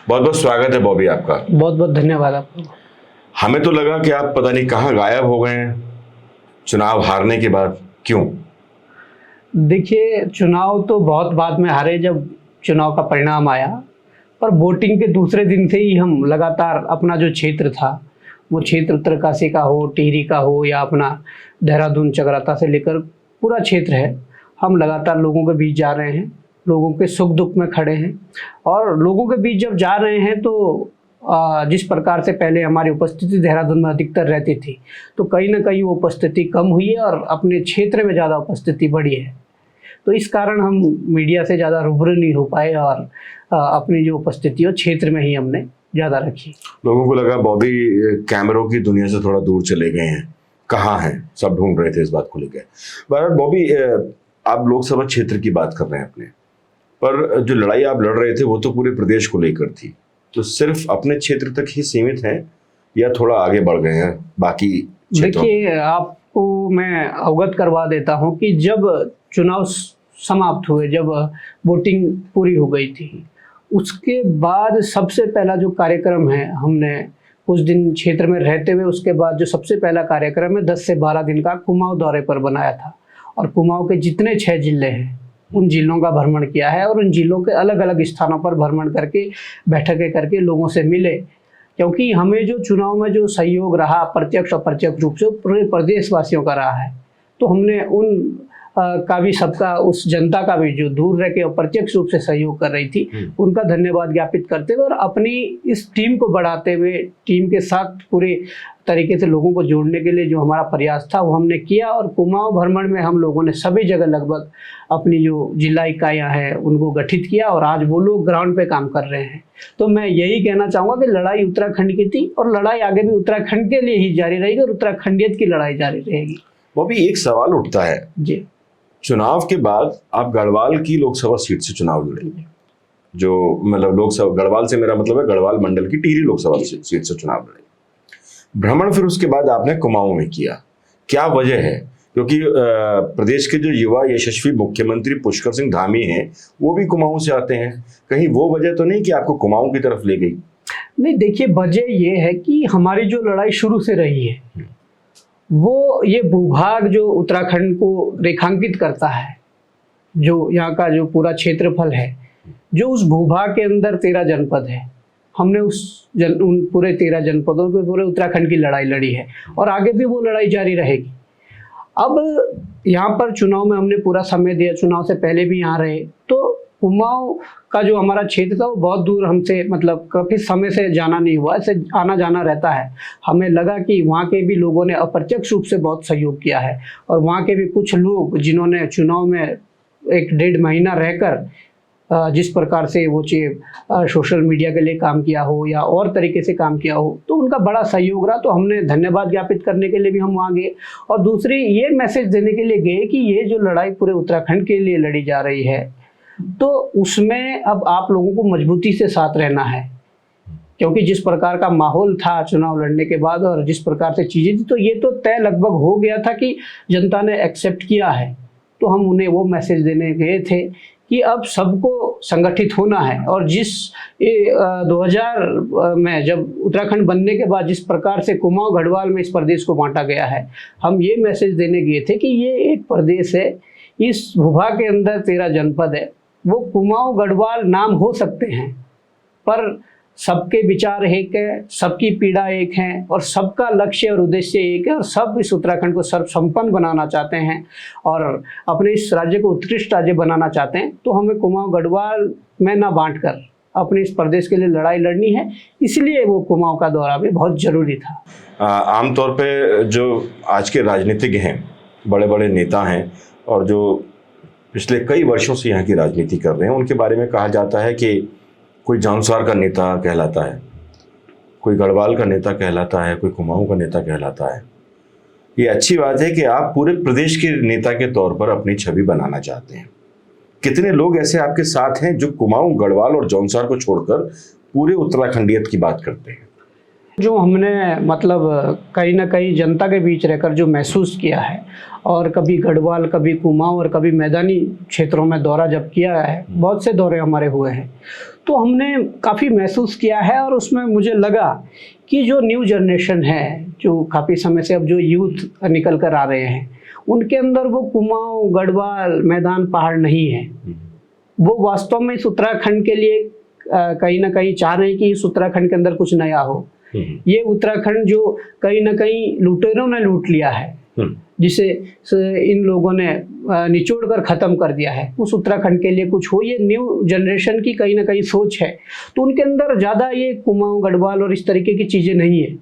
बहुत बहुत स्वागत है बॉबी आपका। बहुत बहुत धन्यवाद आपको। हमें तो लगा कि आप पता नहीं कहाँ गायब हो गए हैं चुनाव हारने के बाद, क्यों? देखिए, चुनाव तो बहुत बाद में हारे जब चुनाव का परिणाम आया, पर वोटिंग के दूसरे दिन से ही हम लगातार अपना जो क्षेत्र था, वो क्षेत्र उत्तरकाशी का हो, टिहरी का हो या अपना देहरादून चकराता से लेकर पूरा क्षेत्र है, हम लगातार लोगों के बीच जा रहे हैं, लोगों के सुख दुख में खड़े हैं। और लोगों के बीच जब जा रहे हैं तो जिस प्रकार से पहले हमारी उपस्थिति देहरादून में अधिकतर रहती थी, तो कहीं ना कहीं वो उपस्थिति कम हुई है और अपने क्षेत्र में ज़्यादा उपस्थिति बढ़ी है। तो इस कारण हम मीडिया से ज़्यादा रूबरू नहीं हो पाए और अपनी जो उपस्थिति हो क्षेत्र में ही हमने ज़्यादा रखी। लोगों को लगा बॉबी कैमरों की दुनिया से थोड़ा दूर चले गए हैं, कहाँ हैं, सब ढूंढ रहे थे इस बात को लेकर। बहरहाल बॉबी, आप लोकसभा क्षेत्र की बात कर रहे हैं अपने, पर जो लड़ाई आप लड़ रहे थे वो तो पूरे प्रदेश को लेकर थी, तो सिर्फ अपने क्षेत्र तक ही सीमित हैं या थोड़ा आगे बढ़ गए हैं बाकी क्षेत्रों? देखिए, आपको मैं अवगत करवा देता हूं कि जब चुनाव समाप्त हुए, जब वोटिंग पूरी हो गई थी, उसके बाद सबसे पहला जो कार्यक्रम है, हमने कुछ दिन क्षेत्र में रहते हुए उसके बाद जो सबसे पहला कार्यक्रम है 10 से 12 दिन का कुमाऊं दौरे पर बनाया था। और कुमाऊं के जितने 6 जिले हैं उन जिलों का भ्रमण किया है और उन जिलों के अलग अलग स्थानों पर भ्रमण करके बैठकें करके लोगों से मिले, क्योंकि हमें जो चुनाव में जो सहयोग रहा प्रत्यक्ष अप्रत्यक्ष रूप से पूरे प्रदेशवासियों का रहा है, तो हमने उन का भी, सबका, उस जनता का भी जो दूर रह के अप्रत्यक्ष रूप से सहयोग कर रही थी, उनका धन्यवाद ज्ञापित करते हुए और अपनी इस टीम को बढ़ाते हुए टीम के साथ पूरे तरीके से लोगों को जोड़ने के लिए जो हमारा प्रयास था वो हमने किया। और कुमाऊं भ्रमण में हम लोगों ने सभी जगह लगभग अपनी जो जिला इकाइयाँ हैं उनको गठित किया और आज वो लोग ग्राउंड पे काम कर रहे हैं। तो मैं यही कहना चाहूँगा कि लड़ाई उत्तराखंड की थी और लड़ाई आगे भी उत्तराखंड के लिए ही जारी रहेगी और उत्तराखंडियत की लड़ाई जारी रहेगी। बॉबी, एक सवाल उठता है जी, चुनाव के बाद आप गढ़वाल की लोकसभा सीट से चुनाव लड़े, जो मतलब लोकसभा, गढ़वाल से मेरा मतलब है गढ़वाल मंडल की टिहरी लोकसभा सीट से चुनाव लड़े। भ्रमण फिर उसके बाद आपने कुमाऊं में किया, क्या वजह है? क्योंकि प्रदेश के जो युवा यशस्वी मुख्यमंत्री पुष्कर सिंह धामी हैं वो भी कुमाऊं से आते हैं, कहीं वो वजह तो नहीं कि आपको कुमाऊं की तरफ ले गई? नहीं, देखिए, वजह ये है कि हमारी जो लड़ाई शुरू से रही है वो ये भूभाग जो उत्तराखंड को रेखांकित करता है, जो यहाँ का जो पूरा क्षेत्रफल है, जो उस भूभाग के अंदर 13 जनपद है, हमने उन पूरे 13 जनपदों के पूरे उत्तराखंड की लड़ाई लड़ी है और आगे भी वो लड़ाई जारी रहेगी। अब यहाँ पर चुनाव में हमने पूरा समय दिया, चुनाव से पहले भी यहाँ रहे, तो कुमाऊं का जो हमारा क्षेत्र था वो बहुत दूर हमसे, मतलब काफ़ी समय से जाना नहीं हुआ, ऐसे आना जाना रहता है। हमें लगा कि वहाँ के भी लोगों ने अप्रत्यक्ष रूप से बहुत सहयोग किया है और वहाँ के भी कुछ लोग जिन्होंने चुनाव में 1-1.5 महीना रहकर जिस प्रकार से वो सोशल मीडिया के लिए काम किया हो या और तरीके से काम किया हो, तो उनका बड़ा सहयोग रहा। तो हमने धन्यवाद ज्ञापित करने के लिए भी हम वहाँ गए और दूसरी ये मैसेज देने के लिए गए कि ये जो लड़ाई पूरे उत्तराखंड के लिए लड़ी जा रही है, तो उसमें अब आप लोगों को मजबूती से साथ रहना है, क्योंकि जिस प्रकार का माहौल था चुनाव लड़ने के बाद और जिस प्रकार से चीज़ें थी, तो ये तो तय लगभग हो गया था कि जनता ने एक्सेप्ट किया है। तो हम उन्हें वो मैसेज देने गए थे कि अब सबको संगठित होना है और जिस 2000 में जब उत्तराखंड बनने के बाद जिस प्रकार से कुमाऊं गढ़वाल में इस प्रदेश को बांटा गया है, हम ये मैसेज देने गए थे कि ये एक प्रदेश है, इस भूभाग के अंदर 13 जनपद है, वो कुमाऊं गढ़वाल नाम हो सकते हैं पर सबके विचार एक है, सबकी पीड़ा एक है और सबका लक्ष्य और उद्देश्य एक है और सब इस उत्तराखंड को सर्वसंपन्न बनाना चाहते हैं और अपने इस राज्य को उत्कृष्ट राज्य बनाना चाहते हैं। तो हमें कुमाऊं गढ़वाल में ना बांटकर अपने इस प्रदेश के लिए लड़ाई लड़नी है, इसलिए वो कुमाऊं का दौरा भी बहुत जरूरी था। आमतौर पे जो आज के राजनीतिज्ञ हैं, बड़े बड़े नेता हैं और जो पिछले कई वर्षों से यहाँ की राजनीति कर रहे हैं, उनके बारे में कहा जाता है कि कोई जौनसार का नेता कहलाता है, कोई गढ़वाल का नेता कहलाता है, कोई कुमाऊं का नेता कहलाता है। ये अच्छी बात है कि आप पूरे प्रदेश के नेता के तौर पर अपनी छवि बनाना चाहते हैं। कितने लोग ऐसे आपके साथ हैं जो कुमाऊं, गढ़वाल और जौनसार को छोड़कर पूरे उत्तराखंडियत की बात करते हैं? जो हमने मतलब कहीं ना कहीं जनता के बीच रहकर जो महसूस किया है और कभी गढ़वाल, कभी कुमाऊं और कभी मैदानी क्षेत्रों में दौरा जब किया है, बहुत से दौरे हमारे हुए हैं, तो हमने काफ़ी महसूस किया है और उसमें मुझे लगा कि जो न्यू जनरेशन है, जो काफ़ी समय से अब जो यूथ निकल कर आ रहे हैं, उनके अंदर वो कुमाऊं, गढ़वाल, मैदान, पहाड़ नहीं है। वो वास्तव में इस उत्तराखंड के लिए कहीं ना कहीं चाह रहे हैं कि इस उत्तराखंड के अंदर कुछ नया हो। ये उत्तराखंड जो कहीं ना कहीं लुटेरों ने लूट लिया है, जिसे इन लोगों ने निचोड़ कर ख़त्म कर दिया है, उस उत्तराखंड के लिए कुछ हो। ये न्यू जनरेशन की कहीं ना कहीं सोच है, तो उनके अंदर ज़्यादा ये कुमाऊं, गढ़वाल और इस तरीके की चीज़ें नहीं है।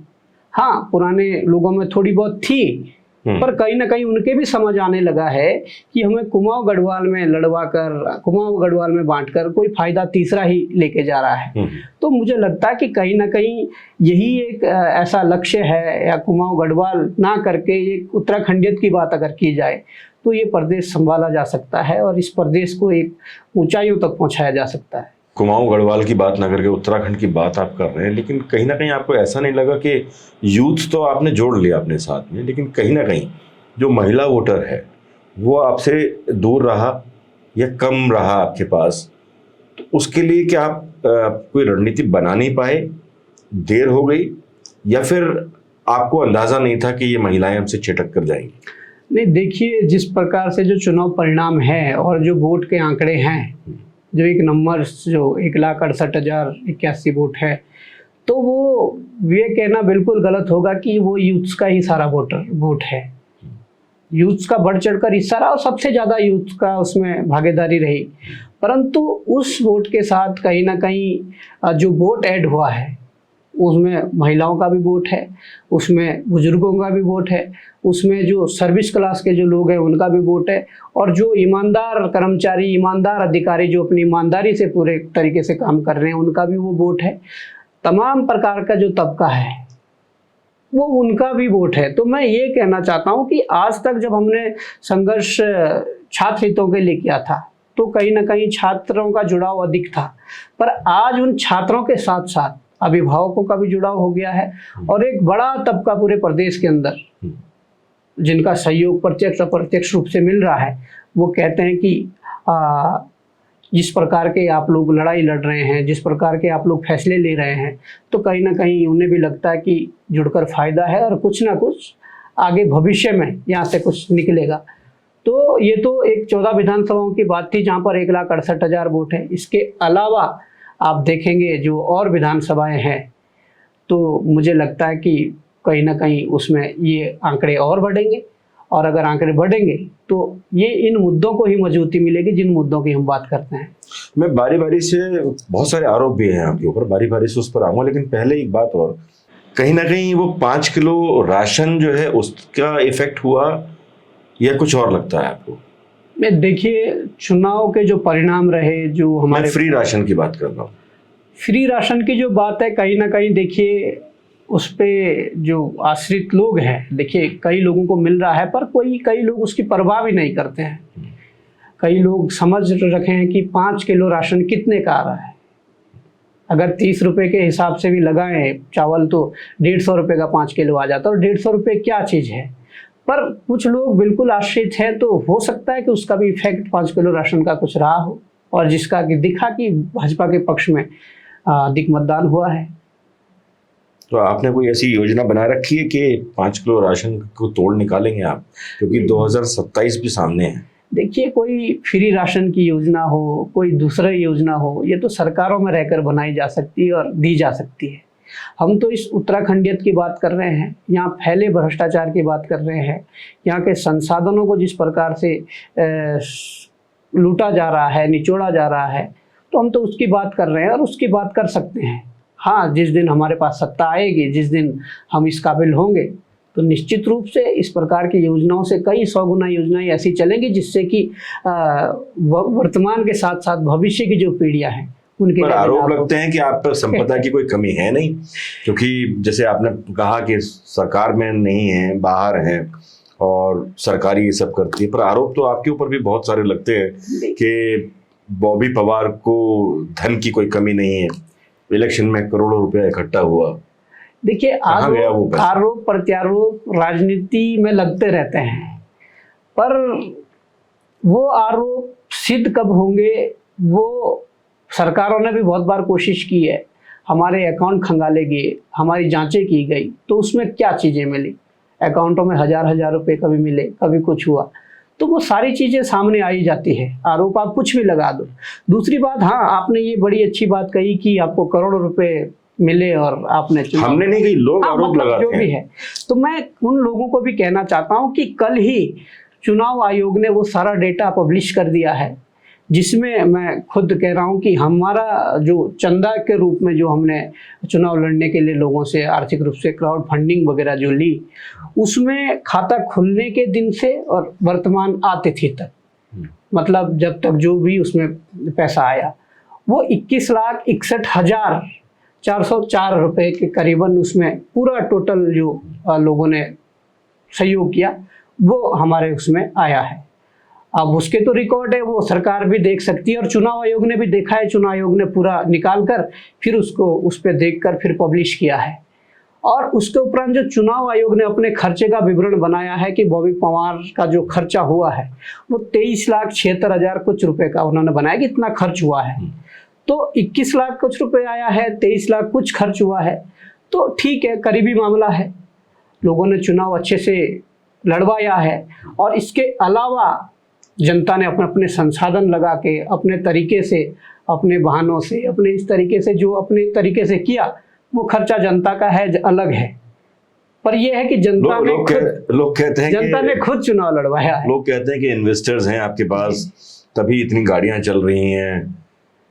हाँ, पुराने लोगों में थोड़ी बहुत थी, पर कहीं ना कहीं उनके भी समझ आने लगा है कि हमें कुमाऊं गढ़वाल में लड़वा कर, कुमाऊं गढ़वाल में बांट कर कोई फायदा तीसरा ही लेके जा रहा है। तो मुझे लगता है कि कहीं ना कहीं यही एक ऐसा लक्ष्य है, या कुमाऊं गढ़वाल ना करके एक उत्तराखंडियत की बात अगर की जाए तो ये प्रदेश संभाला जा सकता है और इस प्रदेश को एक ऊंचाइयों तक पहुंचाया जा सकता है। कुमाऊं गढ़वाल की बात ना करके उत्तराखंड की बात आप कर रहे हैं, लेकिन कहीं ना कहीं आपको ऐसा नहीं लगा कि यूथ तो आपने जोड़ लिया अपने साथ में, लेकिन कहीं ना कहीं जो महिला वोटर है वो आपसे दूर रहा या कम रहा आपके पास? तो उसके लिए क्या आप कोई रणनीति बना नहीं पाए, देर हो गई, या फिर आपको अंदाजा नहीं था कि ये महिलाएं हमसे छिटक कर जाएंगी? नहीं, देखिए, जिस प्रकार से जो चुनाव परिणाम है और जो वोट के आंकड़े हैं, जो एक नंबर जो 1,68,081 वोट है, तो वो ये कहना बिल्कुल गलत होगा कि वो यूथ्स का ही सारा वोट है। यूथ्स का बढ़ चढ़कर हिस्सा रहा और सबसे ज़्यादा यूथ का उसमें भागीदारी रही, परंतु उस वोट के साथ कहीं ना कहीं जो वोट ऐड हुआ है उसमें महिलाओं का भी वोट है, उसमें बुजुर्गों का भी वोट है, उसमें जो सर्विस क्लास के जो लोग हैं उनका भी वोट है, और जो ईमानदार कर्मचारी, ईमानदार अधिकारी जो अपनी ईमानदारी से पूरे तरीके से काम कर रहे हैं उनका भी वो वोट है। तमाम प्रकार का जो तबका है वो उनका भी वोट है। तो मैं ये कहना चाहता हूँ कि आज तक जब हमने संघर्ष छात्र हितों के लिए किया था तो कहीं ना कहीं छात्रों का जुड़ाव अधिक था, पर आज उन छात्रों के साथ साथ अभिभावकों का भी जुड़ाव हो गया है, और एक बड़ा तबका पूरे प्रदेश के अंदर जिनका सहयोग प्रत्यक्ष अप्रत्यक्ष रूप से मिल रहा है, वो कहते हैं कि जिस प्रकार के आप लोग लड़ाई लड़ रहे हैं, जिस प्रकार के आप लोग फैसले ले रहे हैं, तो कहीं ना कहीं उन्हें भी लगता है कि जुड़कर फायदा है और कुछ ना कुछ आगे भविष्य में यहाँ से कुछ निकलेगा। तो ये तो एक 14 विधानसभाओं की बात थी जहाँ पर 1,68,000 वोट है। इसके अलावा आप देखेंगे जो और विधानसभाएं हैं, तो मुझे लगता है कि कहीं ना कहीं उसमें ये आंकड़े और बढ़ेंगे, और अगर आंकड़े बढ़ेंगे तो ये इन मुद्दों को ही मजबूती मिलेगी जिन मुद्दों की हम बात करते हैं। मैं बारी बारी से, बहुत सारे आरोप भी हैं आपके ऊपर, बारी बारी से उस पर आऊँगा, लेकिन पहले एक बात और, कहीं ना कहीं वो 5 किलो राशन जो है उसका इफेक्ट हुआ या कुछ और लगता है आपको? मैं देखिए, चुनाव के जो परिणाम रहे, जो हमारे फ्री राशन की बात कर रहा हूँ, फ्री राशन की जो बात है, कहीं ना कहीं देखिए उस पे जो आश्रित लोग हैं, देखिए कई लोगों को मिल रहा है, पर कई लोग उसकी परवाह भी नहीं करते हैं। कई लोग समझ रखे हैं कि 5 किलो राशन कितने का आ रहा है, अगर 30 रुपए के हिसाब से भी लगाएं चावल तो 150 रुपये का 5 किलो आ जाता है, और 150 रुपये क्या चीज़ है। पर कुछ लोग बिल्कुल आश्रित हैं, तो हो सकता है कि उसका भी इफेक्ट 5 किलो राशन का कुछ रहा हो, और जिसका कि दिखा कि भाजपा के पक्ष में अधिक मतदान हुआ है। तो आपने कोई ऐसी योजना बना रखी है कि 5 किलो राशन को तोड़ निकालेंगे आप, क्योंकि 2027 भी सामने है? देखिए, कोई फ्री राशन की योजना हो, कोई दूसरा योजना हो, ये तो सरकारों में रहकर बनाई जा सकती है और दी जा सकती है। हम तो इस उत्तराखंडियत की बात कर रहे हैं, यहाँ फैले भ्रष्टाचार की बात कर रहे हैं, यहाँ के संसाधनों को जिस प्रकार से लूटा जा रहा है, निचोड़ा जा रहा है, तो हम तो उसकी बात कर रहे हैं और उसकी बात कर सकते हैं। हाँ, जिस दिन हमारे पास सत्ता आएगी, जिस दिन हम इस काबिल होंगे, तो निश्चित रूप से इस प्रकार की योजनाओं से कई 100 गुना योजनाएं ऐसी चलेंगी जिससे कि वर्तमान के साथ साथ भविष्य की जो पीढ़ियां हैं उनके पर आरोप लगते हैं कि आप पर संपदा की कोई कमी है नहीं, क्योंकि जैसे आपने कहा कि सरकार में नहीं है, बाहर है और सरकारी ये सब करती है, पर आरोप तो आपके ऊपर भी बहुत सारे लगते हैं कि बॉबी पवार को धन की कोई कमी नहीं है, इलेक्शन में करोड़ों रुपया इकट्ठा हुआ। देखिए, आरोप प्रत्यारोप राजनीति में लगते रहते हैं, पर वो आरोप सिद्ध कब होंगे वो सरकारों ने भी बहुत बार कोशिश की है, हमारे अकाउंट खंगाले गए, हमारी जांचें की गई, तो उसमें क्या चीज़ें मिली, अकाउंटों में हजार हजार रुपए कभी मिले, कभी कुछ हुआ, तो वो सारी चीज़ें सामने आई जाती है। आरोप आप कुछ भी लगा दो। दूसरी बात, हाँ आपने ये बड़ी अच्छी बात कही कि आपको करोड़ों रुपए मिले और आपने हमने नहीं कही, लोग आरोप मतलब लगाते जो भी है। तो मैं उन लोगों को भी कहना चाहता हूँ कि कल ही चुनाव आयोग ने वो सारा डेटा पब्लिश कर दिया है, जिसमें मैं खुद कह रहा हूँ कि हमारा जो चंदा के रूप में जो हमने चुनाव लड़ने के लिए लोगों से आर्थिक रूप से क्राउड फंडिंग वगैरह जो ली, उसमें खाता खुलने के दिन से और वर्तमान आते थे तक, मतलब जब तक जो भी उसमें पैसा आया, वो 21,61,404 रुपए के करीबन उसमें पूरा टोटल जो लोगों ने सहयोग किया वो हमारे उसमें आया है। अब उसके तो रिकॉर्ड है, वो सरकार भी देख सकती है और चुनाव आयोग ने भी देखा है। चुनाव आयोग ने पूरा निकाल कर फिर उसको उस पर देख कर फिर पब्लिश किया है। और उसके उपरांत जो चुनाव आयोग ने अपने खर्चे का विवरण बनाया है कि बॉबी पवार का जो खर्चा हुआ है वो 23,76,000 कुछ रुपए का उन्होंने बनाया कि इतना खर्च हुआ है। तो 21 लाख कुछ रुपए आया है, 23 लाख कुछ खर्च हुआ है, तो ठीक है, करीबी मामला है, लोगों ने चुनाव अच्छे से लड़वाया है। और इसके अलावा जनता ने अपने अपने संसाधन लगा के अपने तरीके से, अपने बहानों से, अपने इस तरीके से जो अपने तरीके से किया, वो खर्चा जनता का है, अलग है। पर यह है कि जनता ने लोग कहते हैं जनता ने खुद चुनाव लड़वाया है। लोग कहते हैं कि इन्वेस्टर्स हैं आपके पास, तभी इतनी गाड़ियां चल रही हैं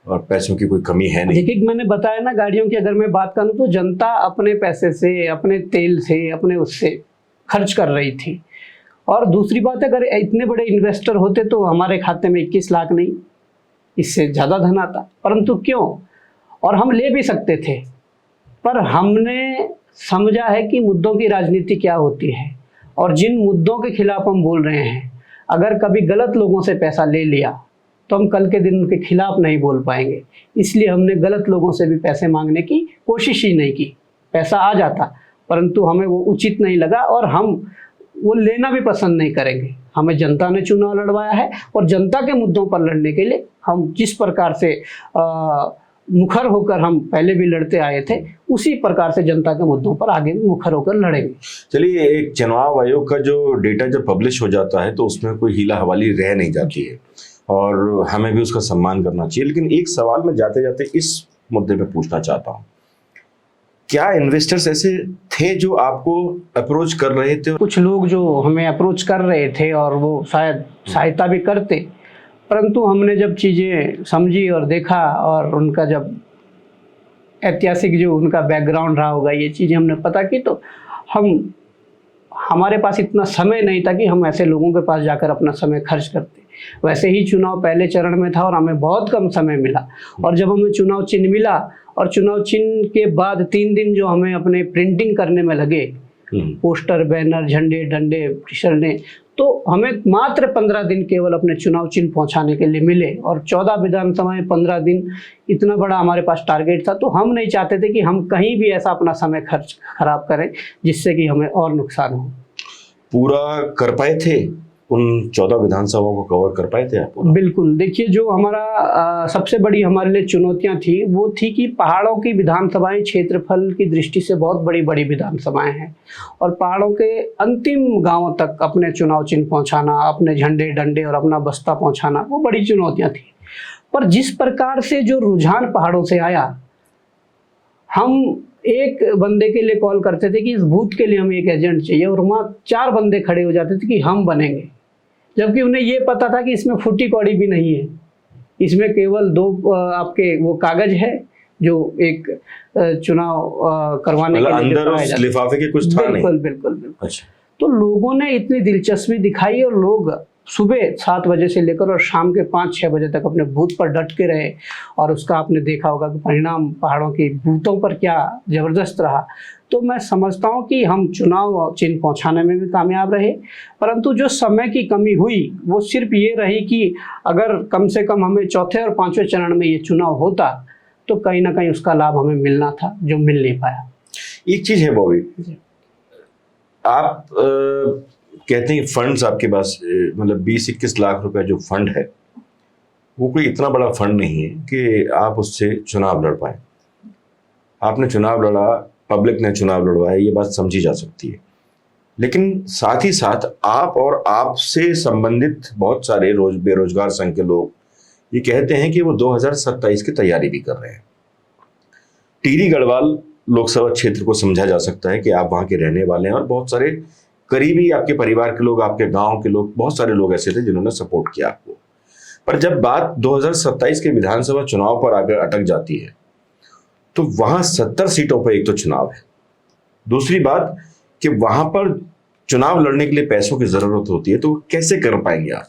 और पैसों की कोई कमी है नहीं। देखिए, मैंने बताया ना, गाड़ियों की अगर मैं बात करूं तो जनता अपने पैसे से, अपने तेल से, अपने उससे खर्च कर रही थी। और दूसरी बात, अगर इतने बड़े इन्वेस्टर होते तो हमारे खाते में 21 लाख नहीं, इससे ज़्यादा धन आता, परंतु क्यों, और हम ले भी सकते थे, पर हमने समझा है कि मुद्दों की राजनीति क्या होती है और जिन मुद्दों के खिलाफ हम बोल रहे हैं, अगर कभी गलत लोगों से पैसा ले लिया तो हम कल के दिन उनके खिलाफ नहीं बोल पाएंगे। इसलिए हमने गलत लोगों से भी पैसे मांगने की कोशिश ही नहीं की। पैसा आ जाता, परंतु हमें वो उचित नहीं लगा और हम वो लेना भी पसंद नहीं करेंगे। हमें जनता ने चुनाव लड़वाया है और जनता के मुद्दों पर लड़ने के लिए हम जिस प्रकार से मुखर होकर हम पहले भी लड़ते आए थे, उसी प्रकार से जनता के मुद्दों पर आगे भी मुखर होकर लड़ेंगे। चलिए, एक चुनाव आयोग का जो डेटा जब पब्लिश हो जाता है तो उसमें कोई हीला हवाली रह नहीं जाती है और हमें भी उसका सम्मान करना चाहिए। लेकिन एक सवाल मैं जाते जाते इस मुद्दे पे पूछना चाहता हूँ, क्या इन्वेस्टर्स ऐसे थे जो आपको अप्रोच कर रहे थे? कुछ लोग जो हमें अप्रोच कर रहे थे और वो शायद सहायता भी करते, परंतु हमने जब चीज़ें समझी और देखा और उनका जब ऐतिहासिक जो उनका बैकग्राउंड रहा होगा, ये चीज़ें हमने पता की, तो हमारे पास इतना समय नहीं था कि हम ऐसे लोगों के पास जाकर अपना समय खर्च करते। वैसे ही चुनाव पहले चरण में था और हमें बहुत कम समय मिला, और जब हमें चुनाव चिन्ह मिला और चुनाव चिन्ह के बाद 3 दिन जो हमें अपने प्रिंटिंग करने में लगे, पोस्टर, बैनर, झंडे, डंडे, टी-शर्टें, तो हमें मात्र 15 दिन केवल अपने चुनाव चिन्ह पहुंचाने के लिए मिले और 14 विधानसभा में 15 दिन, इतना बड़ा हमारे पास टारगेट था। तो हम नहीं चाहते थे कि हम कहीं भी ऐसा अपना समय खर्च खराब करें जिससे कि हमें और नुकसान हो। पूरा कर पाए थे उन 14 विधानसभाओं को कवर कर पाए थे आप? बिल्कुल। देखिए, जो हमारा सबसे बड़ी हमारे लिए चुनौतियां थी वो थी कि पहाड़ों की विधानसभाएं क्षेत्रफल की दृष्टि से बहुत बड़ी बड़ी विधानसभाएं हैं और पहाड़ों के अंतिम गांवों तक अपने चुनाव चिन्ह पहुंचाना, अपने झंडे, डंडे और अपना बस्ता पहुंचाना, वो बड़ी चुनौतियां थी। पर जिस प्रकार से जो रुझान पहाड़ों से आया, हम एक बंदे के लिए कॉल करते थे कि इस बूथ के लिए हमें एक एजेंट चाहिए और वहाँ 4 बंदे खड़े हो जाते थे कि हम बनेंगे, जबकि उन्हें ये पता था कि इसमें फूटी कौड़ी भी नहीं है, इसमें केवल 2 आपके वो कागज है जो एक चुनाव करवाने के लिए अंदर उस लिफाफे के कुछ था नहीं। बिल्कुल। अच्छा। तो लोगों ने इतनी दिलचस्पी दिखाई और लोग सुबह 7 बजे से लेकर और शाम के 5-6 बजे तक अपने बूथ पर डट के रहे और उसका आपने देखा होगा कि परिणाम पहाड़ों की बूथों पर क्या ज़बरदस्त रहा। तो मैं समझता हूँ कि हम चुनाव चिन्ह पहुँचाने में भी कामयाब रहे, परंतु जो समय की कमी हुई वो सिर्फ ये रही कि अगर कम से कम हमें 4थे और 5वें चरण में ये चुनाव होता तो कहीं ना कहीं उसका लाभ हमें मिलना था, जो मिल नहीं पाया। एक चीज़ है बॉबी, आप कहते हैं फंड्स आपके पास, मतलब 20-21 लाख रुपए जो फंड है, वो कोई इतना बड़ा फंड नहीं है कि आप उससे चुनाव लड़ पाए। आपने चुनाव लड़ा, पब्लिक ने चुनाव लड़वाया, ये बात समझी जा सकती है। लेकिन साथ ही साथ आप और आपसे संबंधित बहुत सारे बेरोजगार संघ के लोग ये कहते हैं कि वो 2027 की तैयारी भी कर रहे हैं। टिहरी गढ़वाल लोकसभा क्षेत्र को समझा जा सकता है कि आप वहां के रहने वाले हैं और बहुत सारे करीबी आपके परिवार के लोग, आपके गांव के लोग, बहुत सारे लोग ऐसे थे जिन्होंने सपोर्ट किया आपको। पर जब बात 2027 के विधानसभा चुनाव पर आकर अटक जाती है तो वहां 70 सीटों पर एक तो चुनाव है, दूसरी बात कि वहां पर चुनाव लड़ने के लिए पैसों की जरूरत होती है। तो कैसे कर पाएंगे आप,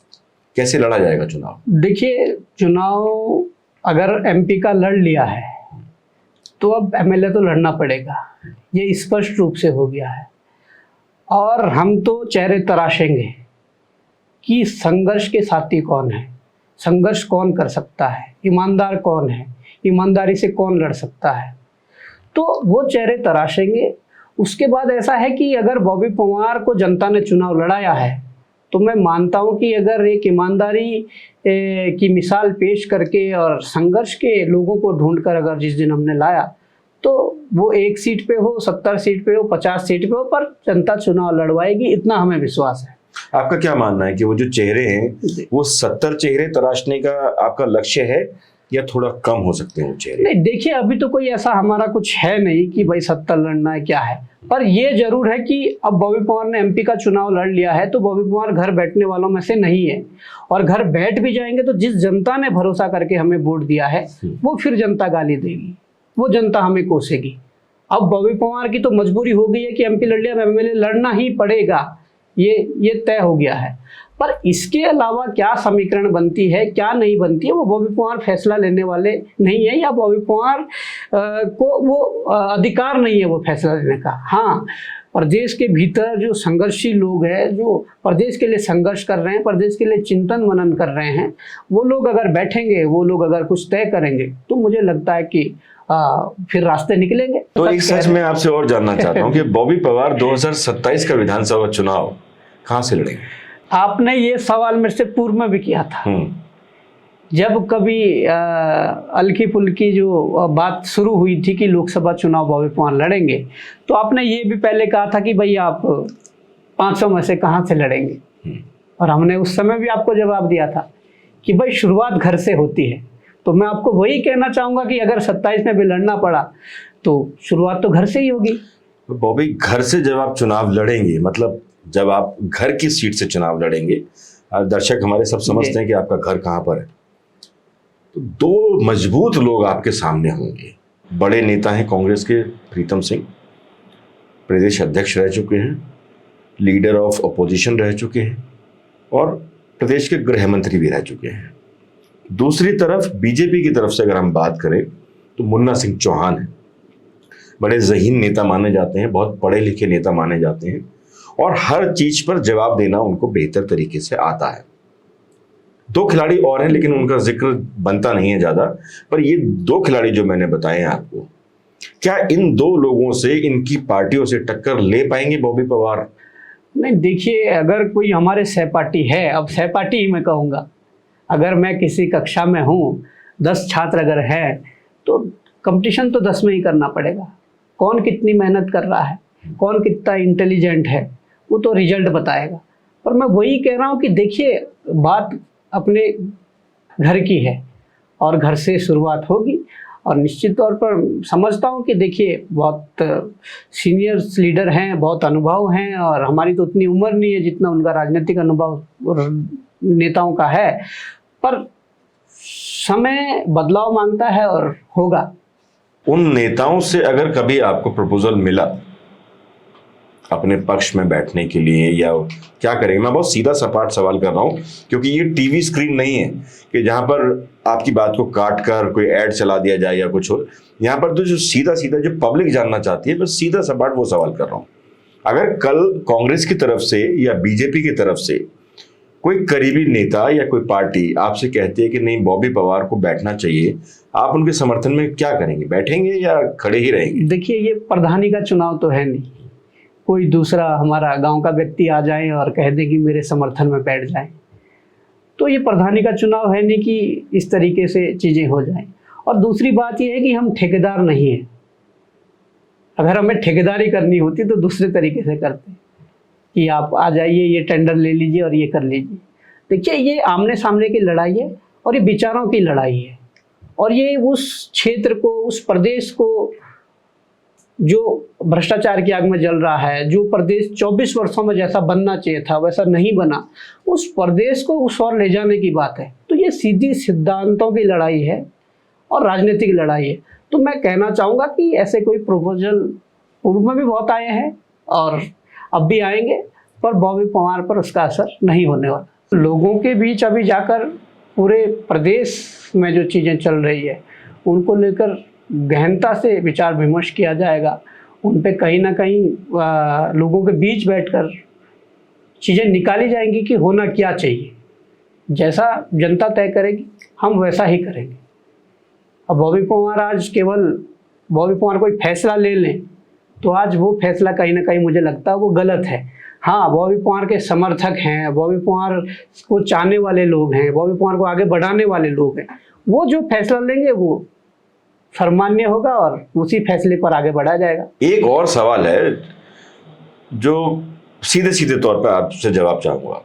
कैसे लड़ा जाएगा चुनाव? देखिए, चुनाव अगर एमपी का लड़ लिया है तो अब एमएलए तो लड़ना पड़ेगा, ये स्पष्ट रूप से हो गया है। और हम तो चेहरे तराशेंगे कि संघर्ष के साथी कौन है, संघर्ष कौन कर सकता है, ईमानदार कौन है, ईमानदारी से कौन लड़ सकता है, तो वो चेहरे तराशेंगे। उसके बाद ऐसा है कि अगर बॉबी पवार को जनता ने चुनाव लड़ाया है तो मैं मानता हूं कि अगर एक ईमानदारी की मिसाल पेश करके और संघर्ष के लोगों को ढूंढकर अगर जिस दिन हमने लाया तो वो 1 सीट पे हो, 70 सीट पे हो, 50 सीट पे हो, पर जनता चुनाव लड़वाएगी, इतना हमें विश्वास है। आपका क्या मानना है कि वो जो चेहरे हैं वो 70 चेहरे तराशने का आपका लक्ष्य है या थोड़ा कम हो सकते हैं वो चेहरे? नहीं, देखिए, अभी तो कोई ऐसा हमारा कुछ है नहीं कि भाई 70 लड़ना है, क्या है। पर ये जरूर है कि अब बॉबी पवार ने एमपी का चुनाव लड़ लिया है तो बॉबी पवार घर बैठने वालों में से नहीं है। और घर बैठ भी जाएंगे तो जिस जनता ने भरोसा करके हमें वोट दिया है वो फिर जनता गाली देगी, वो जनता हमें कोसेगी। अब बॉबी पवार की तो मजबूरी हो गई है कि एमपी लड़ लिया, एमएलए लड़ना ही पड़ेगा, ये तय हो गया है। पर इसके अलावा क्या समीकरण बनती है, क्या नहीं बनती है, वो बॉबी पवार फैसला लेने वाले नहीं है, या बॉबी पवार को वो अधिकार नहीं है वो फैसला लेने का। हाँ, प्रदेश के भीतर जो संघर्षी लोग हैं, जो प्रदेश के लिए संघर्ष कर रहे हैं, प्रदेश के लिए चिंतन मनन कर रहे हैं, वो लोग अगर बैठेंगे, वो लोग अगर कुछ तय करेंगे तो मुझे लगता है कि फिर रास्ते निकलेंगे। तो एक सच मैं आपसे और जानना चाहता हूँ कि बॉबी पवार 2027 का विधानसभा चुनाव कहाँ से लड़ेंगे? आपने ये सवाल मेरे से पूर्व में भी किया था। जब कभी हल्की फुल्की जो बात शुरू हुई थी कि लोकसभा चुनाव बॉबी पवार लड़ेंगे, तो आपने ये भी पहले कहा था कि भाई आप 500 में से कहाँ से लड़ेंगे। और हमने उस समय भी आपको जवाब दिया था कि भाई शुरुआत घर से होती है। तो मैं आपको वही कहना चाहूँगा कि अगर 27 में भी लड़ना पड़ा तो शुरुआत तो घर से ही होगी। तो बॉबी, घर से जब आप चुनाव लड़ेंगे, मतलब जब आप घर की सीट से चुनाव लड़ेंगे, दर्शक हमारे सब समझते हैं कि आपका घर कहाँ पर है, तो 2 मजबूत लोग आपके सामने होंगे। बड़े नेता हैं कांग्रेस के प्रीतम सिंह, प्रदेश अध्यक्ष रह चुके हैं, लीडर ऑफ अपोजिशन रह चुके हैं और प्रदेश के गृह मंत्री भी रह चुके हैं। दूसरी तरफ बीजेपी की तरफ से अगर हम बात करें तो मुन्ना सिंह चौहान है, बड़े ज़हीन नेता माने जाते हैं, बहुत पढ़े लिखे नेता माने जाते हैं और हर चीज पर जवाब देना उनको बेहतर तरीके से आता है। 2 खिलाड़ी और हैं लेकिन उनका जिक्र बनता नहीं है ज्यादा, पर ये 2 खिलाड़ी जो मैंने बताए हैं आपको, क्या इन 2 लोगों से, इनकी पार्टियों से टक्कर ले पाएंगे बॉबी पवार? नहीं, देखिए, अगर कोई हमारे सहपाठी है, अब सहपाठी ही मैं कहूँगा, अगर मैं किसी कक्षा में हूँ, 10 छात्र अगर है तो कंपटीशन तो 10 में ही करना पड़ेगा। कौन कितनी मेहनत कर रहा है, कौन कितना इंटेलिजेंट है, वो तो रिजल्ट बताएगा। पर मैं वही कह रहा हूँ कि देखिए, बात अपने घर की है और घर से शुरुआत होगी। और निश्चित तौर पर समझता हूँ कि देखिए, बहुत सीनियर लीडर हैं, बहुत अनुभव हैं और हमारी तो उतनी उम्र नहीं है जितना उनका राजनीतिक अनुभव नेताओं का है। पर समय बदलाव मांगता है और होगा। उन नेताओं से अगर कभी आपको प्रपोजल मिला अपने पक्ष में बैठने के लिए, या क्या करेंगे? मैं बहुत सीधा सपाट सवाल कर रहा हूँ क्योंकि ये टीवी स्क्रीन नहीं है कि जहाँ पर आपकी बात को काट कर कोई ऐड चला दिया जाए या कुछ हो। यहाँ पर तो जो सीधा सीधा जो पब्लिक जानना चाहती है, बस सीधा सपाट वो सवाल कर रहा हूँ। अगर कल कांग्रेस की तरफ से या बीजेपी की तरफ से कोई करीबी नेता या कोई पार्टी आपसे कहती है कि नहीं, बॉबी पवार को बैठना चाहिए, आप उनके समर्थन में क्या करेंगे? बैठेंगे या खड़े ही रहेंगे? देखिए, ये प्रधानी का चुनाव तो है नहीं, कोई दूसरा हमारा गांव का व्यक्ति आ जाए और कह दे कि मेरे समर्थन में बैठ जाए, तो ये प्रधानी का चुनाव है नहीं कि इस तरीके से चीज़ें हो जाएं। और दूसरी बात ये है कि हम ठेकेदार नहीं हैं। अगर हमें ठेकेदारी करनी होती तो दूसरे तरीके से करते कि आप आ जाइए, ये टेंडर ले लीजिए और ये कर लीजिए। देखिए, ये आमने सामने की लड़ाई है और ये विचारों की लड़ाई है, और ये उस क्षेत्र को, उस प्रदेश को जो भ्रष्टाचार की आग में जल रहा है, जो प्रदेश 24 वर्षों में जैसा बनना चाहिए था वैसा नहीं बना, उस प्रदेश को उस ओर ले जाने की बात है। तो ये सीधी सिद्धांतों की लड़ाई है और राजनीतिक लड़ाई है। तो मैं कहना चाहूँगा कि ऐसे कोई प्रपोजल पूर्व में भी बहुत आए हैं और अब भी आएंगे, पर बॉबी पवार पर उसका असर नहीं होने वाला। लोगों के बीच अभी जाकर पूरे प्रदेश में जो चीज़ें चल रही है उनको लेकर गहनता से विचार विमर्श किया जाएगा। उन पे कहीं ना कहीं लोगों के बीच बैठकर चीज़ें निकाली जाएंगी कि होना क्या चाहिए। जैसा जनता तय करेगी हम वैसा ही करेंगे। अब बॉबी पवार आज केवल बॉबी पवार कोई फैसला ले लें तो आज वो फैसला कहीं ना कहीं मुझे लगता है वो गलत है। हाँ, बॉबी पवार के समर्थक हैं, बॉबी पवार को चाहने वाले लोग हैं, बॉबी पवार को आगे बढ़ाने वाले लोग हैं, वो जो फैसला लेंगे वो सर्वमान्य होगा और उसी फैसले पर आगे बढ़ा जाएगा। एक और सवाल है जो सीधे सीधे तौर पर आपसे जवाब चाहूंगा।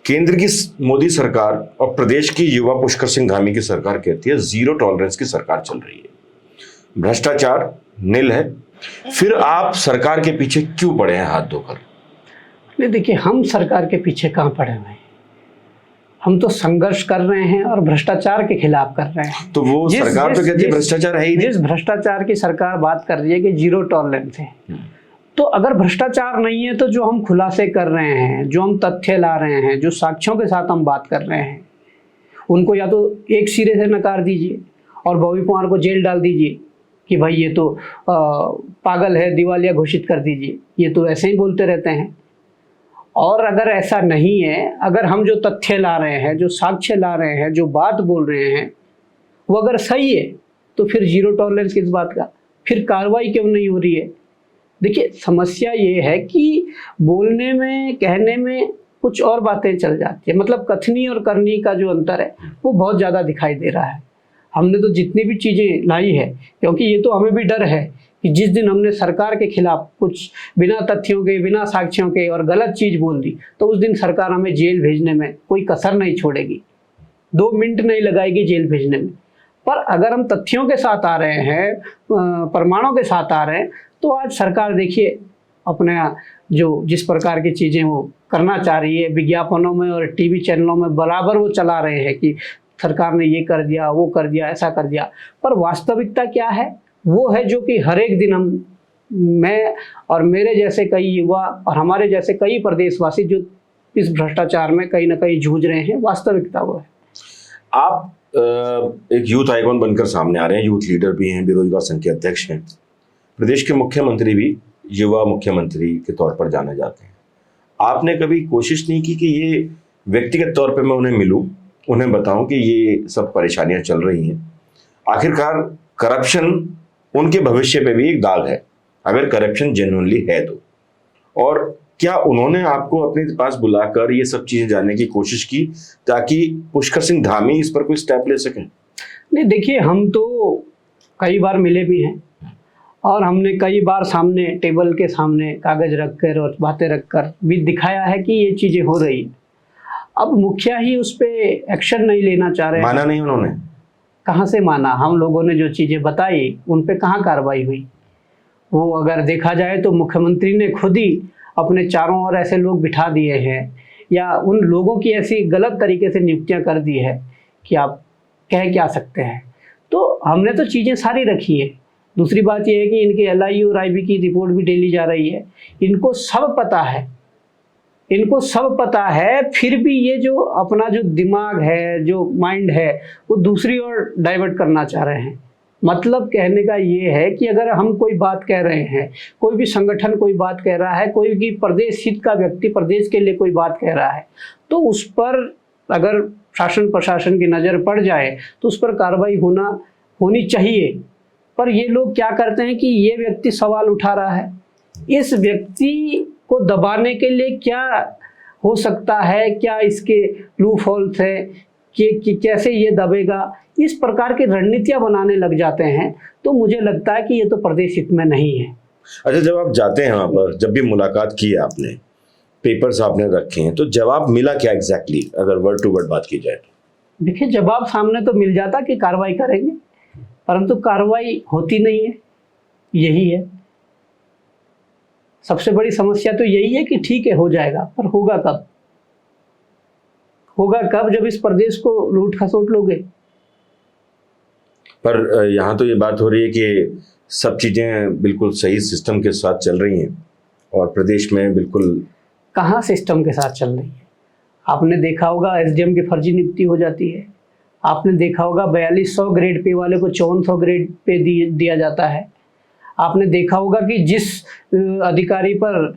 केंद्र की मोदी सरकार और प्रदेश की युवा पुष्कर सिंह धामी की सरकार कहती है जीरो टॉलरेंस की सरकार चल रही है, भ्रष्टाचार नील है, फिर आप सरकार के पीछे क्यों पड़े हैं हाथ धोकर? नहीं, देखिए, हम सरकार के पीछे कहाँ पड़े हुए हैं। हम तो संघर्ष कर रहे हैं और भ्रष्टाचार के खिलाफ कर रहे हैं। तो वो सरकार तो कहती है भ्रष्टाचार है ही नहीं। जिस भ्रष्टाचार की सरकार बात कर रही है कि जीरो टॉलरेंस है, तो अगर भ्रष्टाचार नहीं है तो जो हम खुलासे कर रहे हैं, जो हम तथ्य ला रहे हैं, जो साक्ष्यों के साथ हम बात कर रहे हैं, उनको या तो एक सिरे से नकार दीजिए और बॉबी पवार को जेल डाल दीजिए कि भाई ये तो पागल है, दिवालिया घोषित कर दीजिए, ये तो ऐसे ही बोलते रहते हैं। और अगर ऐसा नहीं है, अगर हम जो तथ्य ला रहे हैं, जो साक्ष्य ला रहे हैं, जो बात बोल रहे हैं वो अगर सही है तो फिर जीरो टॉलरेंस किस बात का, फिर कार्रवाई क्यों नहीं हो रही है? देखिए, समस्या ये है कि बोलने में, कहने में कुछ और बातें चल जाती है। मतलब कथनी और करनी का जो अंतर है वो बहुत ज़्यादा दिखाई दे रहा है। हमने तो जितनी भी चीज़ें लाई है, क्योंकि ये तो हमें भी डर है कि जिस दिन हमने सरकार के खिलाफ कुछ बिना तथ्यों के, बिना साक्ष्यों के और गलत चीज़ बोल दी तो उस दिन सरकार हमें जेल भेजने में कोई कसर नहीं छोड़ेगी, 2 मिनट नहीं लगाएगी जेल भेजने में। पर अगर हम तथ्यों के साथ आ रहे हैं, प्रमाणों के साथ आ रहे हैं, तो आज सरकार देखिए अपने जो जिस प्रकार की चीज़ें वो करना चाह रही है, विज्ञापनों में और टीवी चैनलों में बराबर वो चला रहे हैं कि सरकार ने ये कर दिया, वो कर दिया, ऐसा कर दिया। पर वास्तविकता क्या है? वो है जो कि हर एक दिन मैं और मेरे जैसे कई युवा और हमारे जैसे कई प्रदेशवासी जो इस भ्रष्टाचार में कहीं ना कहीं जूझ रहे हैं, वास्तविकता वो है। आप एक यूथ आइकॉन बनकर सामने आ रहे हैं, यूथ लीडर भी हैं, बेरोजगार संघ के अध्यक्ष हैं, प्रदेश के मुख्यमंत्री भी युवा मुख्यमंत्री के तौर पर जाने जाते हैं। आपने कभी कोशिश नहीं की कि ये व्यक्तिगत तौर पे मैं उन्हें मिलूं, उन्हें बताऊं कि ये सब परेशानियां चल रही हैं? आखिरकार करप्शन उनके भविष्य पे भी एक दाग है, अगर करप्शन जेन्युइनली है तो। और क्या उन्होंने आपको अपने पास बुलाकर ये सब चीजें जानने की कोशिश की ताकि पुष्कर सिंह धामी इस पर कोई स्टेप ले सकें? नहीं, देखिए, हम तो कई बार मिले भी हैं और हमने कई बार सामने टेबल के सामने कागज रखकर और बातें रखकर भी दिखाया है कि ये चीज़ें हो रही हैं। अब मुखिया ही उस पर एक्शन नहीं लेना चाह रहे हैं। माना नहीं उन्होंने? कहाँ से माना? हम लोगों ने जो चीज़ें बताई उन पे कहाँ कार्रवाई हुई? वो अगर देखा जाए तो मुख्यमंत्री ने खुद ही अपने चारों ओर ऐसे लोग बिठा दिए हैं या उन लोगों की ऐसी गलत तरीके से नियुक्तियां कर दी है कि आप कह क्या सकते हैं। तो हमने तो चीज़ें सारी रखी है। दूसरी बात यह है कि इनके LIU और IB की रिपोर्ट भी डेली जा रही है, इनको सब पता है, इनको सब पता है, फिर भी ये जो अपना जो दिमाग है, जो माइंड है, वो दूसरी ओर डाइवर्ट करना चाह रहे हैं। मतलब कहने का ये है कि अगर हम कोई बात कह रहे हैं, कोई भी संगठन कोई बात कह रहा है, कोई भी प्रदेश हित का व्यक्ति प्रदेश के लिए कोई बात कह रहा है, तो उस पर अगर शासन प्रशासन की नज़र पड़ जाए तो उस पर कार्रवाई होनी चाहिए। पर ये लोग क्या करते हैं कि ये व्यक्ति सवाल उठा रहा है, इस व्यक्ति को दबाने के लिए क्या हो सकता है, क्या इसके लूप होल्स है कि कैसे ये दबेगा, इस प्रकार की रणनीतियां बनाने लग जाते हैं। तो मुझे लगता है कि ये तो प्रदेश हित में नहीं है। अच्छा, जब आप जाते हैं वहाँ पर, जब भी मुलाकात की है आपने, पेपर्स आपने रखे हैं, तो जवाब मिला क्या एग्जैक्टली अगर वर्ड टू वर्ड बात की जाए तो? देखिए, जवाब सामने तो मिल जाता कि कार्रवाई करेंगे, परंतु कार्रवाई होती नहीं है। यही है सबसे बड़ी समस्या, तो यही है कि ठीक है हो जाएगा, पर होगा कब? होगा कब जब इस प्रदेश को लूट खसोट लोगे। पर यहाँ तो ये बात हो रही है कि सब चीज़ें बिल्कुल सही सिस्टम के साथ चल रही हैं और प्रदेश में बिल्कुल। कहाँ सिस्टम के साथ चल रही है? आपने देखा होगा एसडीएम की फर्जी नियुक्ति हो जाती है। आपने देखा होगा 4200 ग्रेड पे वाले को 5400 ग्रेड पे दिया जाता है। आपने देखा होगा कि जिस अधिकारी पर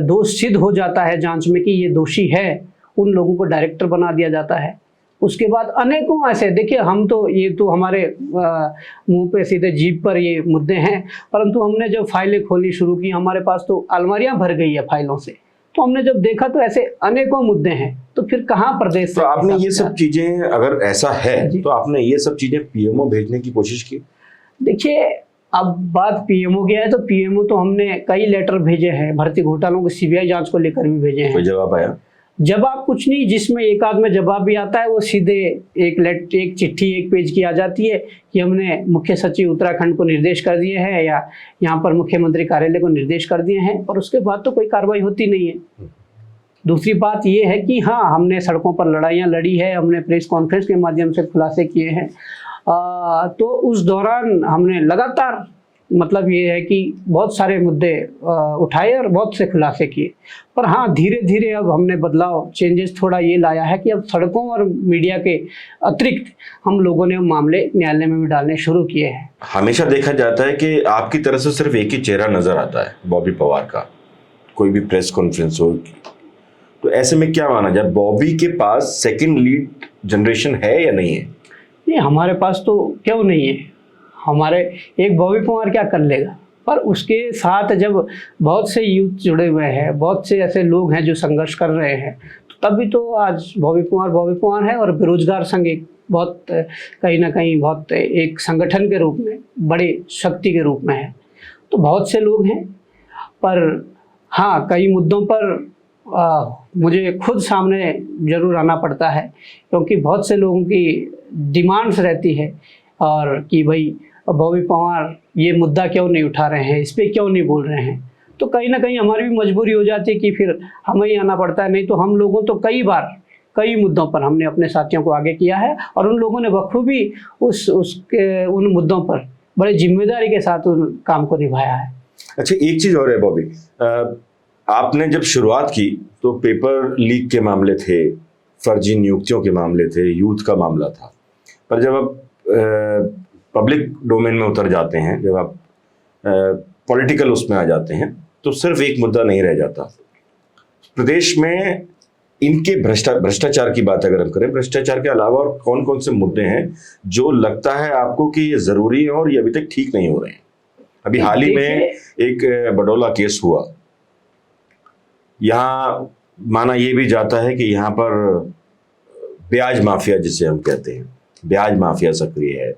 दोष सिद्ध हो जाता है जांच में कि ये दोषी है, उन लोगों को डायरेक्टर बना दिया जाता है। उसके बाद अनेकों ऐसे, देखिए हम तो ये तो हमारे मुंह पे सीधे जीभ पर ये मुद्दे हैं, परंतु हमने जब फाइलें खोली शुरू की, हमारे पास तो अलमारियां भर गई है फाइलों से। तो हमने जब देखा तो ऐसे अनेकों मुद्दे हैं, तो फिर कहाँ प्रदेश। तो आपने ये सब चीजें, अगर ऐसा है तो आपने ये सब चीजें पीएमओ भेजने की कोशिश की? देखिए, अब बात पीएमओ की है तो पीएमओ तो हमने कई लेटर भेजे हैं, भर्ती घोटालों को सीबीआई जांच को लेकर भी भेजे हैं। कोई जवाब आया? जवाब कुछ नहीं, जिसमें एक आध में जवाब भी आता है वो सीधे एक चिट्ठी 1 पेज की आ जाती है कि हमने मुख्य सचिव उत्तराखंड को निर्देश कर दिए हैं या यहाँ पर मुख्यमंत्री कार्यालय को निर्देश कर दिए हैं, और उसके बाद तो कोई कार्रवाई होती नहीं है। दूसरी बात ये है कि हाँ, हमने सड़कों पर लड़ाइयाँ लड़ी है, हमने प्रेस कॉन्फ्रेंस के माध्यम से खुलासे किए हैं। तो उस दौरान हमने लगातार, मतलब ये है कि बहुत सारे मुद्दे उठाए और बहुत से खुलासे किए। पर हाँ, धीरे धीरे अब हमने बदलाव, चेंजेस थोड़ा ये लाया है कि अब सड़कों और मीडिया के अतिरिक्त हम लोगों ने मामले न्यायालय में भी डालने शुरू किए हैं। हमेशा देखा जाता है कि आपकी तरफ से सिर्फ एक ही चेहरा नजर आता है, बॉबी पवार का, कोई भी प्रेस कॉन्फ्रेंस हो। तो ऐसे में क्या माना जाए, बॉबी के पास सेकंड लीड जनरेशन है या नहीं है? नहीं, हमारे पास तो क्यों नहीं है। हमारे एक बॉबी पवार क्या कर लेगा, पर उसके साथ जब बहुत से यूथ जुड़े हुए हैं, बहुत से ऐसे लोग हैं जो संघर्ष कर रहे हैं, तो तभी तो आज बॉबी पवार है। और बेरोजगार संघ एक बहुत कहीं ना कहीं बहुत एक संगठन के रूप में, बड़ी शक्ति के रूप में है। तो बहुत से लोग हैं, पर हाँ, कई मुद्दों पर मुझे खुद सामने जरूर आना पड़ता है, क्योंकि बहुत से लोगों की डिमांड्स रहती है और कि भाई बॉबी पवार ये मुद्दा क्यों नहीं उठा रहे हैं, इस पर क्यों नहीं बोल रहे हैं। तो कहीं ना कहीं हमारी भी मजबूरी हो जाती है कि फिर हमें ही आना पड़ता है। नहीं तो हम लोगों तो कई बार कई मुद्दों पर हमने अपने साथियों को आगे किया है और उन लोगों ने बखूबी उन मुद्दों पर बड़े जिम्मेदारी के साथ उन काम को निभाया है। अच्छा, एक चीज़ और है बॉबी, आपने जब शुरुआत की तो पेपर लीक के मामले थे, फर्जी नियुक्तियों के मामले थे, यूथ का मामला था। पर जब आप पब्लिक डोमेन में उतर जाते हैं, जब आप पॉलिटिकल उसमें आ जाते हैं, तो सिर्फ एक मुद्दा नहीं रह जाता। प्रदेश में इनके भ्रष्टाचार की बात अगर हम करें, भ्रष्टाचार के अलावा और कौन कौन से मुद्दे हैं जो लगता है आपको कि ये ज़रूरी है और ये अभी तक ठीक नहीं हो रहे हैं? अभी हाल ही में एक बडौला केस हुआ, यहाँ माना ये भी जाता है कि यहाँ पर ब्याज माफिया, जिसे हम कहते हैं, ब्याज माफिया सक्रिय है।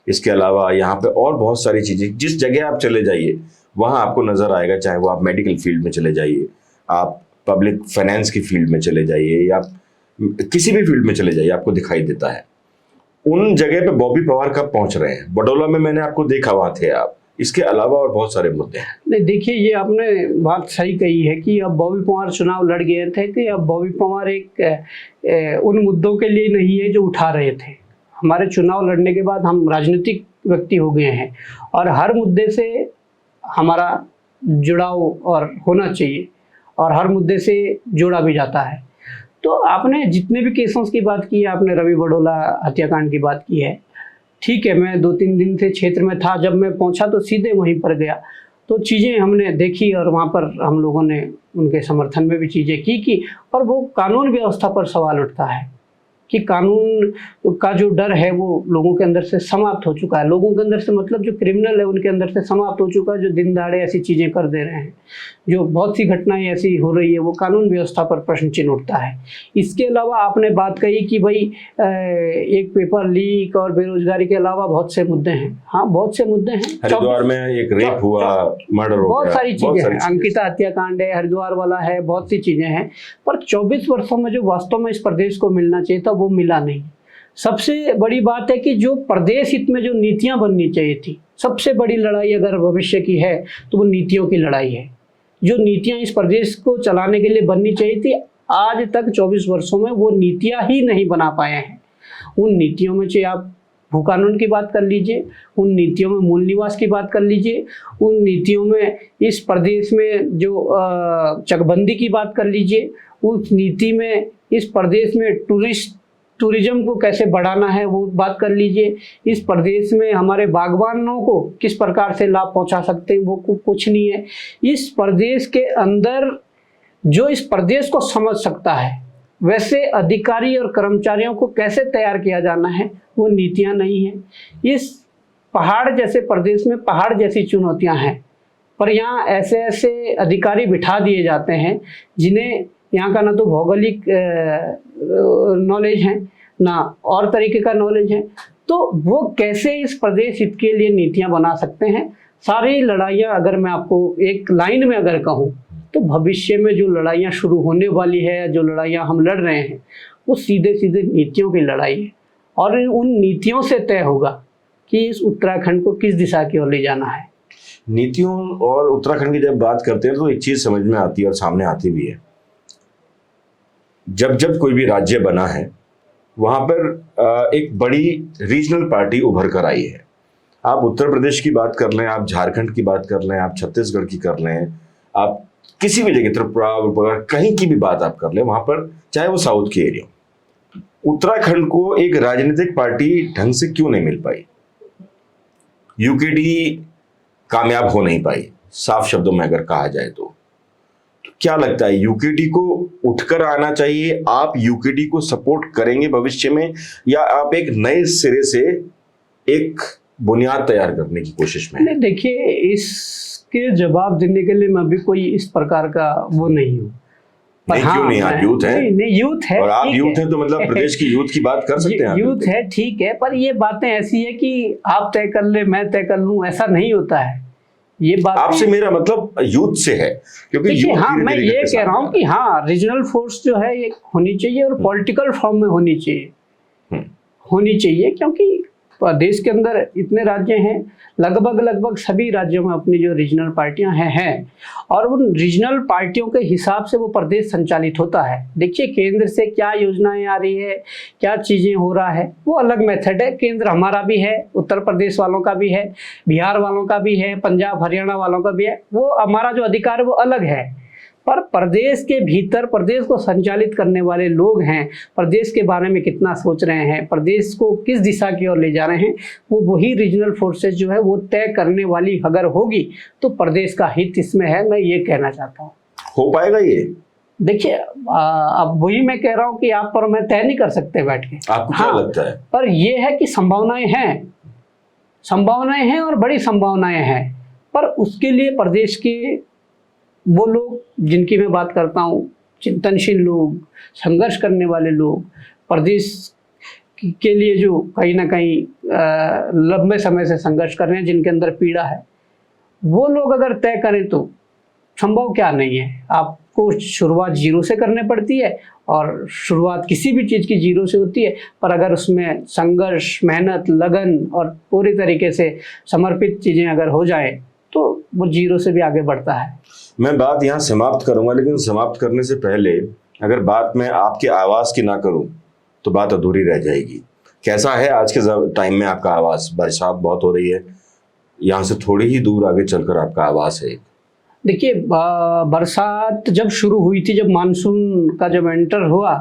इसके अलावा यहाँ पे और बहुत सारी चीज़ें, जिस जगह आप चले जाइए वहाँ आपको नज़र आएगा, चाहे वो आप मेडिकल फील्ड में चले जाइए, आप पब्लिक फाइनेंस की फील्ड में चले जाइए, या किसी भी फील्ड में चले जाइए, आपको दिखाई देता है। उन जगह पे बॉबी पवार कब पहुँच रहे हैं? बडौला में मैंने आपको देखा, वहाँ थे आप। इसके अलावा और बहुत सारे मुद्दे हैं। नहीं, देखिए, ये आपने बात सही कही है कि अब बॉबी पवार चुनाव लड़ गए थे कि अब बॉबी पवार एक उन मुद्दों के लिए नहीं है जो उठा रहे थे। हमारे चुनाव लड़ने के बाद हम राजनीतिक व्यक्ति हो गए हैं और हर मुद्दे से हमारा जुड़ाव और होना चाहिए और हर मुद्दे से जोड़ा भी जाता है। तो आपने जितने भी केसों की बात की है, आपने रवि बडौला हत्याकांड की बात की है, ठीक है। मैं 2-3 दिन से क्षेत्र में था, जब मैं पहुंचा तो सीधे वहीं पर गया, तो चीज़ें हमने देखी और वहाँ पर हम लोगों ने उनके समर्थन में भी चीज़ें की और वो कानून व्यवस्था पर सवाल उठता है कि कानून का जो डर है वो लोगों के अंदर से समाप्त हो चुका है। लोगों के अंदर से मतलब जो क्रिमिनल है उनके अंदर से समाप्त हो चुका है, जो दिन दहाड़े ऐसी चीज़ें कर दे रहे हैं, जो बहुत सी घटनाएं ऐसी हो रही है, वो कानून व्यवस्था पर प्रश्न चिन्ह उठता है। इसके अलावा आपने बात कही कि भाई एक पेपर लीक और बेरोजगारी के अलावा बहुत से मुद्दे हैं। हाँ, बहुत से मुद्दे हैं। हरिद्वार में एक रेप हुआ, मर्डर हो बहुत गया, सारी चीजें हैं, अंकिता हत्याकांड है, हरिद्वार वाला है, बहुत सी चीजें हैं। पर 24 वर्षों में जो वास्तव में इस प्रदेश को मिलना चाहिए था वो मिला नहीं। सबसे बड़ी बात है कि जो प्रदेश हित में जो नीतियां बननी चाहिए थी, सबसे बड़ी लड़ाई अगर भविष्य की है तो वो नीतियों की लड़ाई है। जो नीतियां इस प्रदेश को चलाने के लिए बननी चाहिए थी, आज तक 24 वर्षों में वो नीतियां ही नहीं बना पाए हैं। उन नीतियों में चाहे आप भू कानून की बात कर लीजिए, उन नीतियों में मूल निवास की बात कर लीजिए, उन नीतियों में इस प्रदेश में जो चकबंदी की बात कर लीजिए, उस नीति में इस प्रदेश में टूरिज्म को कैसे बढ़ाना है वो बात कर लीजिए, इस प्रदेश में हमारे बागवानों को किस प्रकार से लाभ पहुंचा सकते हैं वो कुछ नहीं है। इस प्रदेश के अंदर जो इस प्रदेश को समझ सकता है वैसे अधिकारी और कर्मचारियों को कैसे तैयार किया जाना है वो नीतियां नहीं है। इस पहाड़ जैसे प्रदेश में पहाड़ जैसी चुनौतियां हैं, पर यहाँ ऐसे ऐसे अधिकारी बिठा दिए जाते हैं जिन्हें यहाँ का ना तो भौगोलिक नॉलेज है ना और तरीके का नॉलेज है, तो वो कैसे इस प्रदेश हित के लिए नीतियां बना सकते हैं। सारी लड़ाइयाँ अगर मैं आपको एक लाइन में अगर कहूँ तो भविष्य में जो लड़ाइयाँ शुरू होने वाली है, जो लड़ाइयाँ हम लड़ रहे हैं, वो सीधे सीधे नीतियों की लड़ाई है और उन नीतियों से तय होगा कि इस उत्तराखंड को किस दिशा की ओर ले जाना है। नीतियों और उत्तराखंड की जब बात करते हैं तो एक चीज समझ में आती है और सामने आती भी है, जब जब कोई भी राज्य बना है वहां पर एक बड़ी रीजनल पार्टी उभर कर आई है। आप उत्तर प्रदेश की बात कर लें, आप झारखंड की बात कर लें, आप छत्तीसगढ़ की कर लें, आप किसी भी जगह त्रिपुरा कहीं की भी बात आप कर लें, वहां पर चाहे वो साउथ की एरिया, उत्तराखंड को एक राजनीतिक पार्टी ढंग से क्यों नहीं मिल पाई? यूकेडी कामयाब हो नहीं पाई, साफ शब्दों में अगर कहा जाए तो क्या लगता है यूकेडी को उठकर आना चाहिए? आप यूकेडी को सपोर्ट करेंगे भविष्य में, या आप एक नए सिरे से एक बुनियाद तैयार करने की कोशिश में? नहीं, देखिए, इसके जवाब देने के लिए मैं भी कोई इस प्रकार का वो नहीं हूँ। नहीं, हाँ, क्यों नहीं? आप यूथ हैं। नहीं, यूथ है और आप यूथ हैं तो मतलब प्रदेश की यूथ की बात कर सकते हैं। यूथ है, ठीक है, पर ये बातें ऐसी है कि आप तय कर ले मैं तय कर लूं, ऐसा नहीं होता है। ये बात आपसे मेरा मतलब यूथ से है, क्योंकि यूथ हाँ, मैं ये कह रहा हूँ कि हाँ, रीजनल फोर्स जो है ये होनी चाहिए और पॉलिटिकल फॉर्म में होनी चाहिए, क्योंकि देश के अंदर इतने राज्य हैं, लगभग सभी राज्यों में अपनी जो रीजनल पार्टियां हैं और उन रीजनल पार्टियों के हिसाब से वो प्रदेश संचालित होता है। देखिए, केंद्र से क्या योजनाएं आ रही है, क्या चीज़ें हो रहा है, वो अलग मेथड है। केंद्र हमारा भी है, उत्तर प्रदेश वालों का भी है, बिहार वालों का भी है, पंजाब हरियाणा वालों का भी है, वो हमारा जो अधिकार है वो अलग है। पर प्रदेश के भीतर प्रदेश को संचालित करने वाले लोग हैं, प्रदेश के बारे में कितना सोच रहे हैं, प्रदेश को किस दिशा की ओर ले जा रहे हैं, वो वही रीजनल फोर्सेस जो है वो तय करने वाली अगर होगी तो प्रदेश का हित इसमें है, मैं ये कहना चाहता हूँ। हो पाएगा ये? देखिए, अब वही मैं कह रहा हूँ कि आप पर मैं तय नहीं कर सकते बैठ के। आपको क्या लगता है? पर ये है कि संभावनाएं हैं और बड़ी संभावनाएं हैं, पर उसके लिए प्रदेश के वो लोग जिनकी मैं बात करता हूँ, चिंतनशील लोग, संघर्ष करने वाले लोग, प्रदेश के लिए जो कहीं ना कहीं लंबे समय से संघर्ष कर रहे हैं, जिनके अंदर पीड़ा है, वो लोग अगर तय करें तो संभव क्या नहीं है। आपको शुरुआत जीरो से करनी पड़ती है और शुरुआत किसी भी चीज़ की जीरो से होती है, पर अगर उसमें संघर्ष, मेहनत, लगन और पूरी तरीके से समर्पित चीज़ें अगर हो जाए तो वो जीरो से भी आगे बढ़ता है। मैं बात यहाँ समाप्त करूंगा, लेकिन समाप्त करने से पहले अगर बात मैं आपके आवाज़ की ना करूं तो बात अधूरी रह जाएगी। कैसा है आज के टाइम में आपका आवाज़? बरसात बहुत हो रही है, यहाँ से थोड़ी ही दूर आगे चलकर आपका आवाज़ है। देखिए, बरसात जब शुरू हुई थी, जब मानसून का जब एंटर हुआ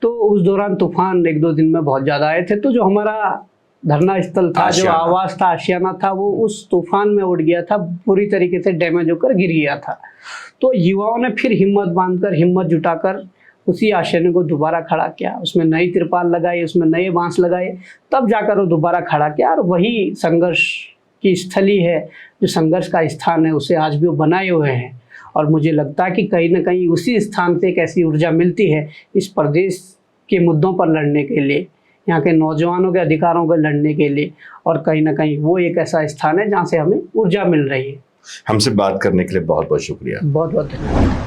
तो उस दौरान तूफान 1-2 दिन में बहुत ज़्यादा आए थे, तो जो हमारा धरना स्थल था, जो आवास था, आशियाना था, वो उस तूफान में उड़ गया था, पूरी तरीके से डैमेज होकर गिर गया था। तो युवाओं ने फिर हिम्मत बांधकर, हिम्मत जुटाकर उसी आशियाने को दोबारा खड़ा किया, उसमें नई तिरपाल लगाई, उसमें नए बांस लगाए, तब जाकर वो दोबारा खड़ा किया। और वही संघर्ष की स्थली है, जो संघर्ष का स्थान है, उसे आज भी वो बनाए हुए हैं। और मुझे लगता है कि कहीं ना कहीं उसी स्थान से एक ऐसी ऊर्जा मिलती है इस प्रदेश के मुद्दों पर लड़ने के लिए, यहाँ के नौजवानों के अधिकारों पर लड़ने के लिए। और कहीं ना कहीं वो एक ऐसा स्थान है जहाँ से हमें ऊर्जा मिल रही है। हमसे बात करने के लिए बहुत बहुत शुक्रिया। बहुत बहुत धन्यवाद।